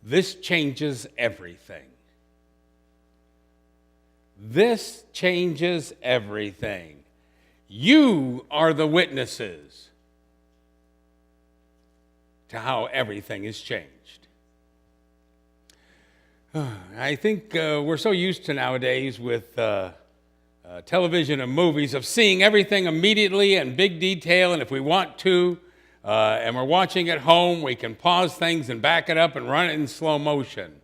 This changes everything. This changes everything. You are the witnesses to how everything is changed. I think we're so used to nowadays with television and movies of seeing everything immediately in big detail, and if we want to, and we're watching at home, we can pause things and back it up and run it in slow motion.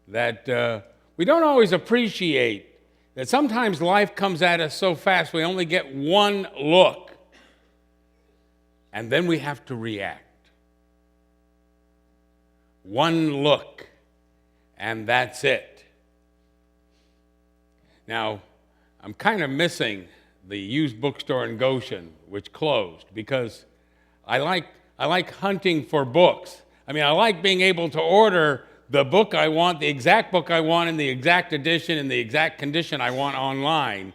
That we don't always appreciate that sometimes life comes at us so fast we only get one look, and then we have to react. One look, and that's it. Now, I'm kind of missing the used bookstore in Goshen, which closed, because I like hunting for books. I mean, I like being able to order the book I want, the exact book I want, in the exact edition, in the exact condition I want online.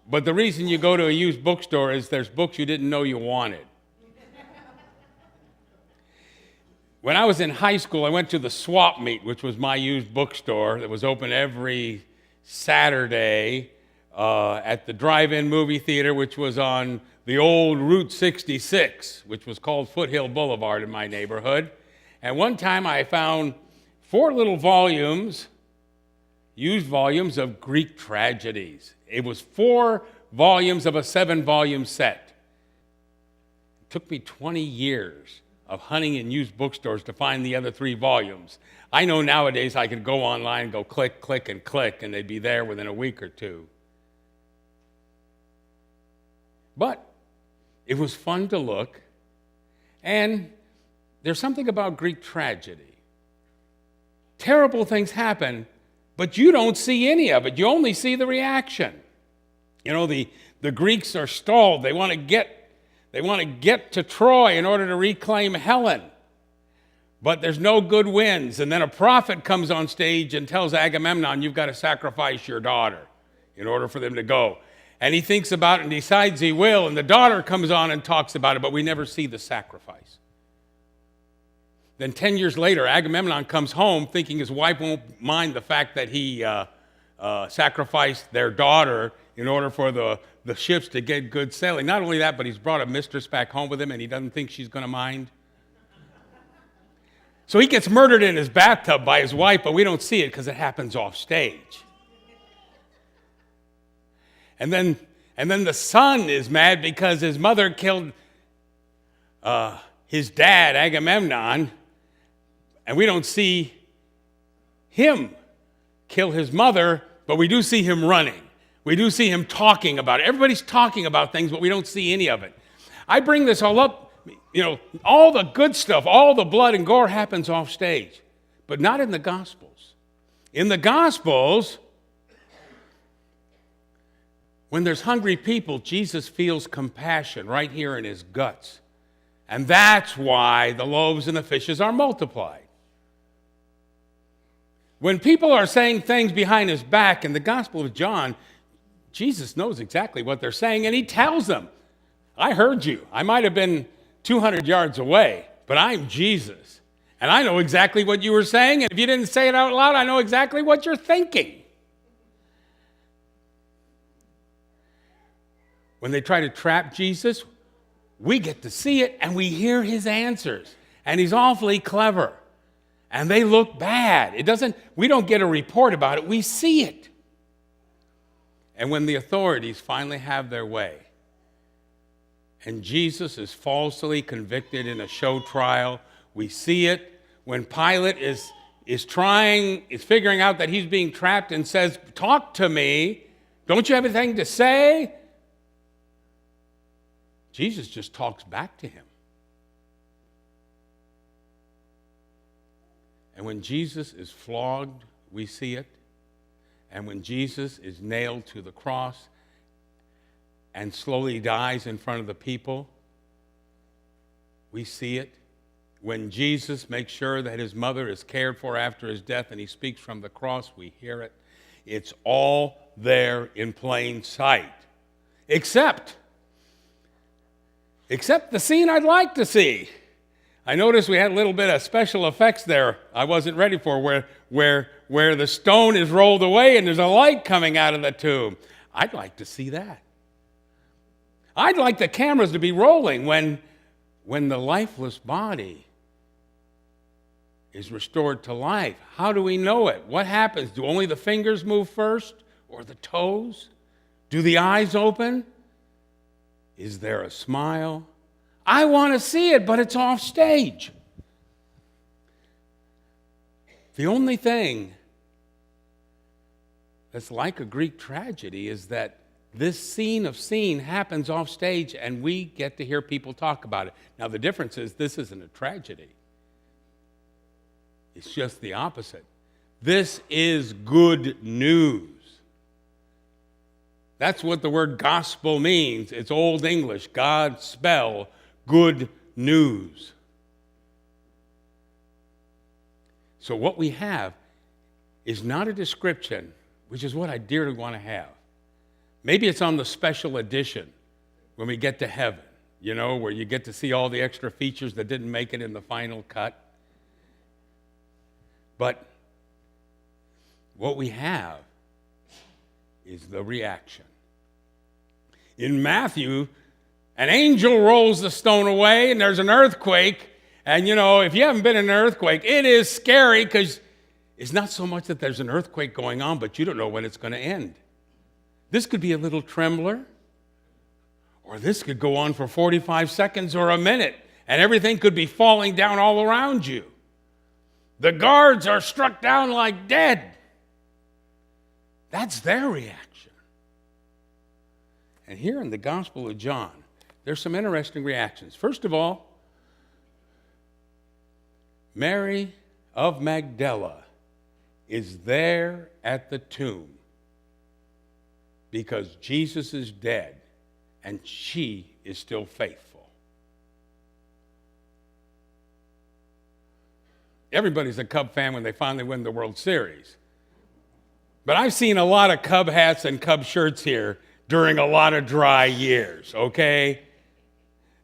But the reason you go to a used bookstore is there's books you didn't know you wanted. When I was in high school, I went to the Swap Meet, which was my used bookstore that was open every Saturday at the drive-in movie theater, which was on the old Route 66, which was called Foothill Boulevard in my neighborhood. And one time I found 4 little volumes, used volumes of Greek tragedies. It was 4 volumes of a 7-volume set. It took me 20 years of hunting in used bookstores to find the other 3 volumes. I know nowadays I could go online and go click, click, and click, and they'd be there within a week or 2. But it was fun to look, and there's something about Greek tragedy. Terrible things happen, but you don't see any of it. You only see the reaction. You know, the Greeks are stalled. They want to get to Troy in order to reclaim Helen. But there's no good winds. And then a prophet comes on stage and tells Agamemnon, you've got to sacrifice your daughter in order for them to go. And he thinks about it and decides he will. And the daughter comes on and talks about it, but we never see the sacrifice. Then 10 years later, Agamemnon comes home thinking his wife won't mind the fact that he sacrificed their daughter in order for the ships to get good sailing. Not only that, but he's brought a mistress back home with him, and he doesn't think she's going to mind. So he gets murdered in his bathtub by his wife, but we don't see it because it happens off stage. And then the son is mad because his mother killed his dad, Agamemnon, and we don't see him kill his mother, but we do see him running. We do see him talking about it. Everybody's talking about things, but we don't see any of it. I bring this all up, all the good stuff, all the blood and gore happens off stage, but not in the Gospels. In the Gospels, when there's hungry people, Jesus feels compassion right here in his guts. And that's why the loaves and the fishes are multiplied. When people are saying things behind his back in the Gospel of John, Jesus knows exactly what they're saying, and he tells them, I heard you. I might have been 200 yards away, but I'm Jesus. And I know exactly what you were saying, and if you didn't say it out loud, I know exactly what you're thinking. When they try to trap Jesus, we get to see it, and we hear his answers. And he's awfully clever. And they look bad. We don't get a report about it, we see it. And when the authorities finally have their way, and Jesus is falsely convicted in a show trial, we see it. When Pilate is figuring out that he's being trapped and says, talk to me, don't you have anything to say? Jesus just talks back to him. And when Jesus is flogged, we see it. And when Jesus is nailed to the cross and slowly dies in front of the people, we see it. When Jesus makes sure that his mother is cared for after his death and he speaks from the cross, we hear it. It's all there in plain sight. Except the scene I'd like to see. I noticed we had a little bit of special effects there I wasn't ready for, where the stone is rolled away and there's a light coming out of the tomb. I'd like to see that. I'd like the cameras to be rolling when the lifeless body is restored to life. How do we know it? What happens? Do only the fingers move first, or the toes? Do the eyes open? Is there a smile? I want to see it, but it's off stage. The only thing that's like a Greek tragedy is that this scene happens off stage, and we get to hear people talk about it. Now, the difference is this isn't a tragedy. It's just the opposite. This is good news. That's what the word gospel means. It's Old English. God spell good news. So what we have is not a description, which is what I dearly want to have. Maybe it's on the special edition when we get to heaven, where you get to see all the extra features that didn't make it in the final cut. But what we have is the reaction. In Matthew, an angel rolls the stone away and there's an earthquake. And if you haven't been in an earthquake, it is scary because it's not so much that there's an earthquake going on, but you don't know when it's going to end. This could be a little trembler, or this could go on for 45 seconds or a minute, and everything could be falling down all around you. The guards are struck down like dead. That's their reaction. And here in the Gospel of John, there's some interesting reactions. First of all, Mary of Magdala is there at the tomb because Jesus is dead and she is still faithful. Everybody's a Cub fan when they finally win the World Series. But I've seen a lot of Cub hats and Cub shirts here during a lot of dry years, okay?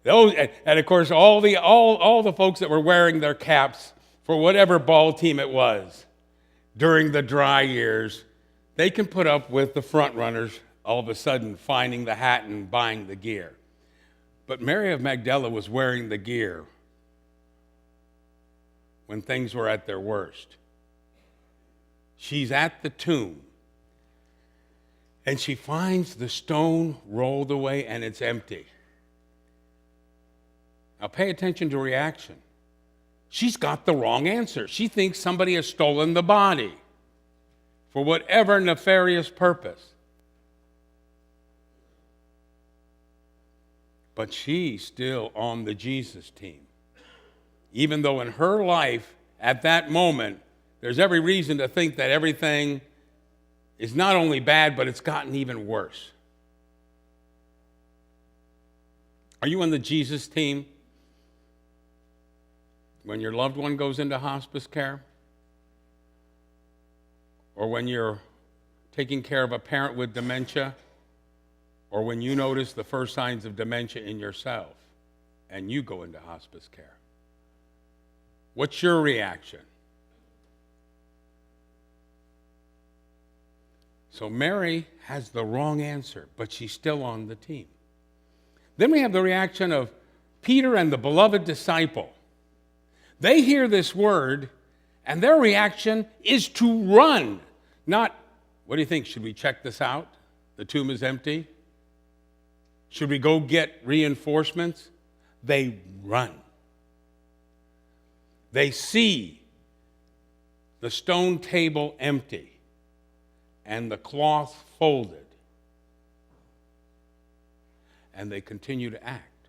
And of course, all the folks that were wearing their caps for whatever ball team it was during the dry years, they can put up with the front runners all of a sudden finding the hat and buying the gear. But Mary of Magdala was wearing the gear when things were at their worst. She's at the tomb, and she finds the stone rolled away and it's empty. Now pay attention to reaction. She's got the wrong answer. She thinks somebody has stolen the body for whatever nefarious purpose. But she's still on the Jesus team. Even though in her life, at that moment, there's every reason to think that everything is not only bad, but it's gotten even worse. Are you on the Jesus team when your loved one goes into hospice care? Or when you're taking care of a parent with dementia? Or when you notice the first signs of dementia in yourself and you go into hospice care? What's your reaction? So Mary has the wrong answer, but she's still on the team. Then we have the reaction of Peter and the beloved disciple. They hear this word, and their reaction is to run. Not, what do you think? Should we check this out? The tomb is empty. Should we go get reinforcements? They run. They see the stone table empty and the cloth folded, and they continue to act.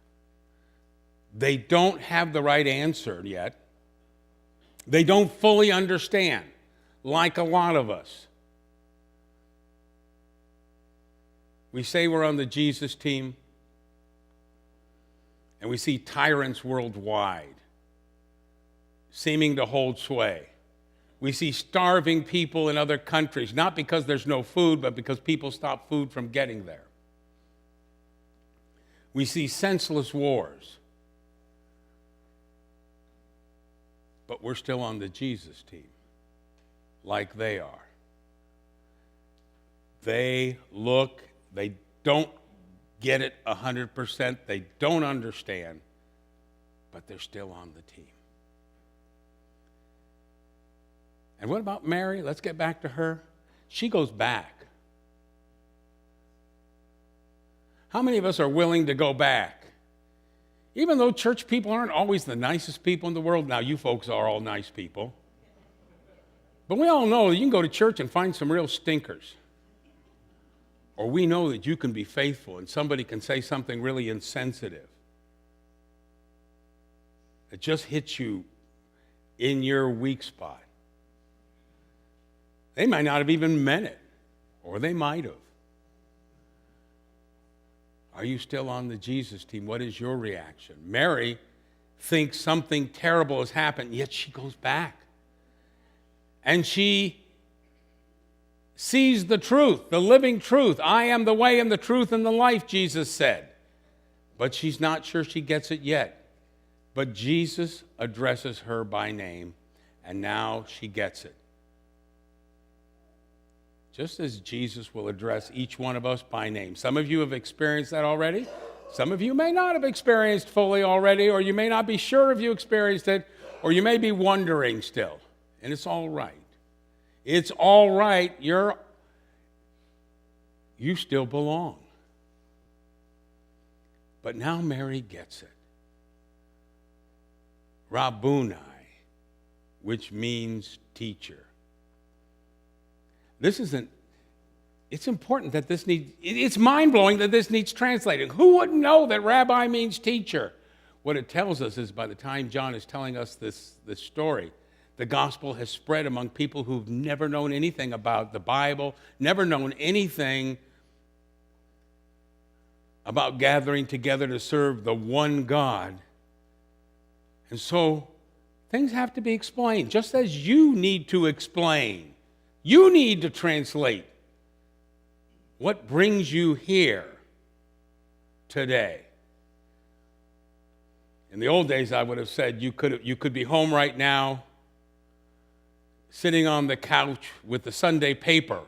They don't have the right answer yet. They don't fully understand, like a lot of us. We say we're on the Jesus team, and we see tyrants worldwide seeming to hold sway. We see starving people in other countries, not because there's no food, but because people stop food from getting there. We see senseless wars. but we're still on the Jesus team, like they are. They don't get it 100%, they don't understand, but they're still on the team. And what about Mary? Let's get back to her. She goes back. How many of us are willing to go back? Even though church people aren't always the nicest people in the world. Now, you folks are all nice people. But we all know that you can go to church and find some real stinkers. Or we know that you can be faithful and somebody can say something really insensitive. It just hits you in your weak spot. They might not have even meant it, or they might have. Are you still on the Jesus team? What is your reaction? Mary thinks something terrible has happened, yet she goes back. And she sees the truth, the living truth. I am the way and the truth and the life, Jesus said. But she's not sure she gets it yet. But Jesus addresses her by name, and now she gets it. Just as Jesus will address each one of us by name. Some of you have experienced that already. Some of you may not have experienced fully already, or you may not be sure if you experienced it, or you may be wondering still. And it's all right. It's all right. You still belong. But now Mary gets it. Rabboni, which means teacher. It's important that it's mind-blowing that this needs translating. Who wouldn't know that rabbi means teacher? What it tells us is by the time John is telling us this story, the gospel has spread among people who've never known anything about the Bible, never known anything about gathering together to serve the one God. And so things have to be explained, just as you need to explain. You need to translate what brings you here today. In the old days, I would have said you could be home right now, sitting on the couch with the Sunday paper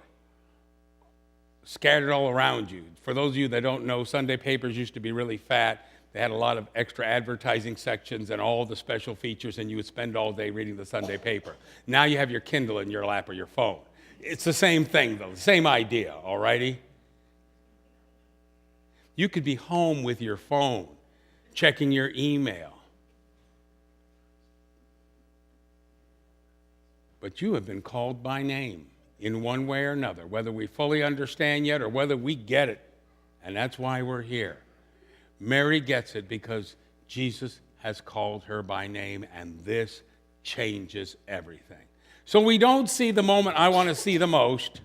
scattered all around you. For those of you that don't know, Sunday papers used to be really fat. They had a lot of extra advertising sections and all the special features, and you would spend all day reading the Sunday paper. Now you have your Kindle in your lap or your phone. It's the same thing, though, the same idea, all righty? You could be home with your phone, checking your email. But you have been called by name in one way or another, whether we fully understand yet or whether we get it. And that's why we're here. Mary gets it because Jesus has called her by name, and this changes everything. So we don't see the moment I want to see the most,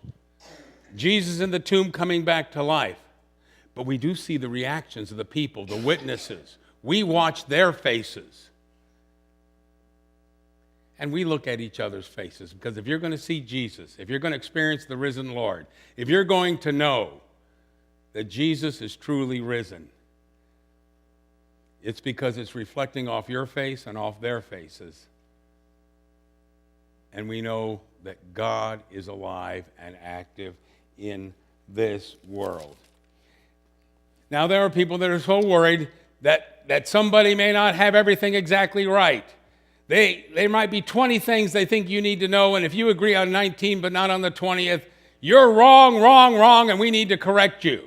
Jesus in the tomb coming back to life. But we do see the reactions of the people, the witnesses. We watch their faces. And we look at each other's faces, because if you're going to see Jesus, if you're going to experience the risen Lord, if you're going to know that Jesus is truly risen, it's because it's reflecting off your face and off their faces. And we know that God is alive and active in this world. Now, there are people that are so worried that somebody may not have everything exactly right. There might be 20 things they think you need to know, and if you agree on 19 but not on the 20th, you're wrong, and we need to correct you.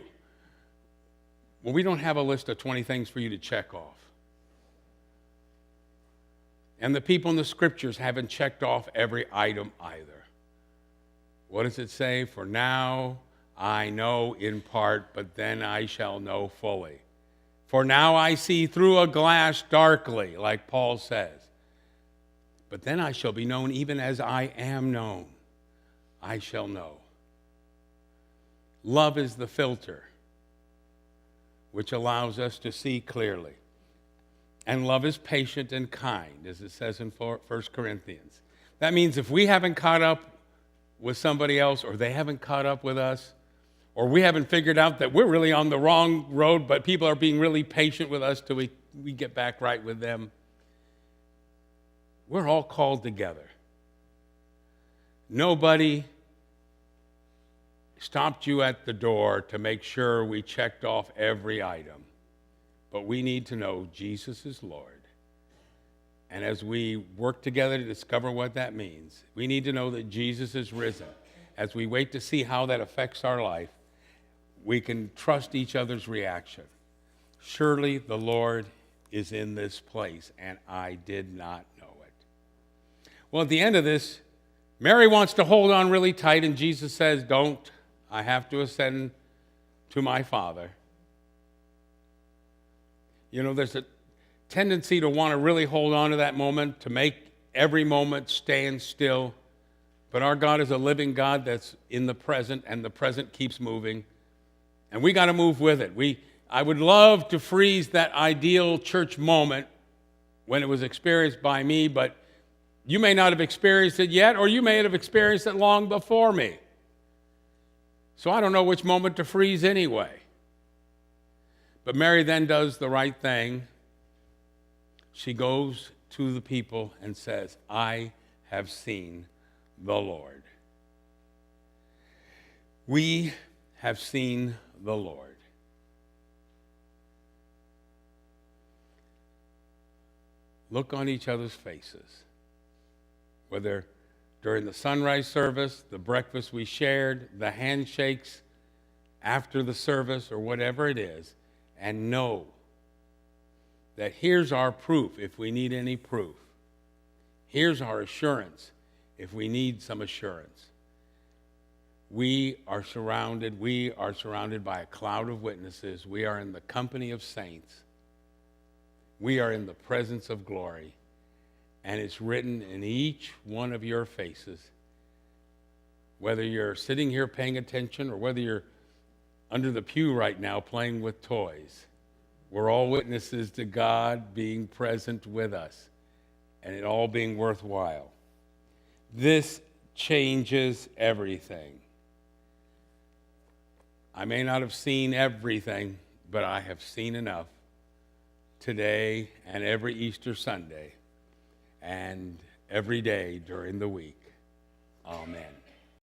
Well, we don't have a list of 20 things for you to check off. And the people in the scriptures haven't checked off every item either. What does it say? For now I know in part, but then I shall know fully. For now I see through a glass darkly, like Paul says. But then I shall be known even as I am known. I shall know. Love is the filter which allows us to see clearly. And love is patient and kind, as it says in 1 Corinthians. That means if we haven't caught up with somebody else, or they haven't caught up with us, or we haven't figured out that we're really on the wrong road, but people are being really patient with us till we get back right with them, we're all called together. Nobody stopped you at the door to make sure we checked off every item. But we need to know Jesus is Lord. And as we work together to discover what that means, we need to know that Jesus is risen. As we wait to see how that affects our life, we can trust each other's reaction. Surely the Lord is in this place, and I did not know it. Well, at the end of this, Mary wants to hold on really tight, and Jesus says, don't. I have to ascend to my Father. You know, there's a tendency to want to really hold on to that moment, to make every moment stand still. But our God is a living God that's in the present, and the present keeps moving. And we got to move with it. I would love to freeze that ideal church moment when it was experienced by me, but you may not have experienced it yet, or you may have experienced it long before me. So I don't know which moment to freeze anyway. But Mary then does the right thing. She goes to the people and says, I have seen the Lord. We have seen the Lord. Look on each other's faces. Whether during the sunrise service, the breakfast we shared, the handshakes after the service, or whatever it is, and know that here's our proof if we need any proof. Here's our assurance if we need some assurance. We are surrounded by a cloud of witnesses. We are in the company of saints. We are in the presence of glory. And it's written in each one of your faces. Whether you're sitting here paying attention or whether you're under the pew right now playing with toys, we're all witnesses to God being present with us and it all being worthwhile. This changes everything. I may not have seen everything, but I have seen enough today and every Easter Sunday and every day during the week. Amen.